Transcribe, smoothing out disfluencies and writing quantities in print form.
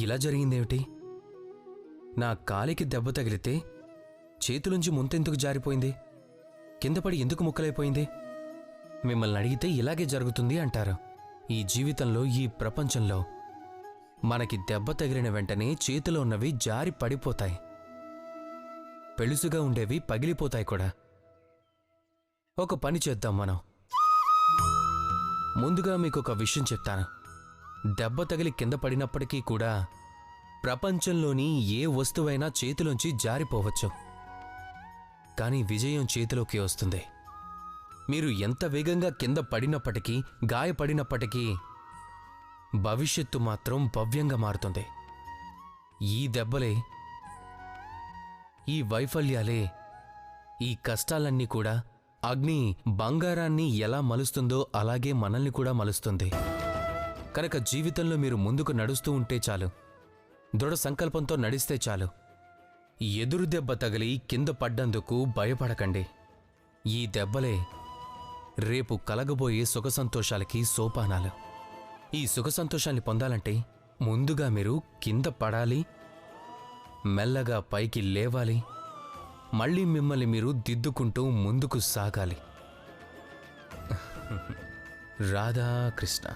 ఇలా జరిగిందేమిటి? నా కాలికి దెబ్బ తగిలితే చేతులుంచి ముంతెందుకు జారిపోయింది? కిందపడి ఎందుకు ముక్కలైపోయింది? మిమ్మల్ని అడిగితే ఇలాగే జరుగుతుంది అంటారు. ఈ జీవితంలో, ఈ ప్రపంచంలో మనకి దెబ్బ తగిలిన వెంటనే చేతిలో ఉన్నవి జారి పడిపోతాయి. పెళుసుగా ఉండేవి పగిలిపోతాయి కూడా. ఒక పని చేద్దాం మనం. ముందుగా మీకొక విషయం చెప్తాను. దెబ్బ తగిలి కింద పడినప్పటికీ కూడా ప్రపంచంలోని ఏ వస్తువైనా చేతిలోంచి జారిపోవచ్చు. కానీ విజయం చేతిలోకి వస్తుంది. మీరు ఎంత వేగంగా కింద పడినప్పటికీ, గాయపడినప్పటికీ భవిష్యత్తు మాత్రం భవ్యంగా మారుతుంది. ఈ దెబ్బలే, ఈ వైఫల్యాలే, ఈ కష్టాలన్నీ కూడా అగ్ని బంగారాన్ని ఎలా మలుస్తుందో అలాగే మనల్ని కూడా మలుస్తుంది. కనుక జీవితంలో మీరు ముందుకు నడుస్తూ ఉంటే చాలు, దృఢ సంకల్పంతో నడిస్తే చాలు. ఎదురు దెబ్బ తగిలి కింద పడ్డందుకు భయపడకండి. ఈ దెబ్బలే రేపు కలగబోయే సుఖసంతోషాలకి సోపానాలు. ఈ సుఖసంతోషాన్ని పొందాలంటే ముందుగా మీరు కింద పడాలి, మెల్లగా పైకి లేవాలి, మళ్ళీ మిమ్మల్ని మీరు దిద్దుకుంటూ ముందుకు సాగాలి. రాధాకృష్ణ.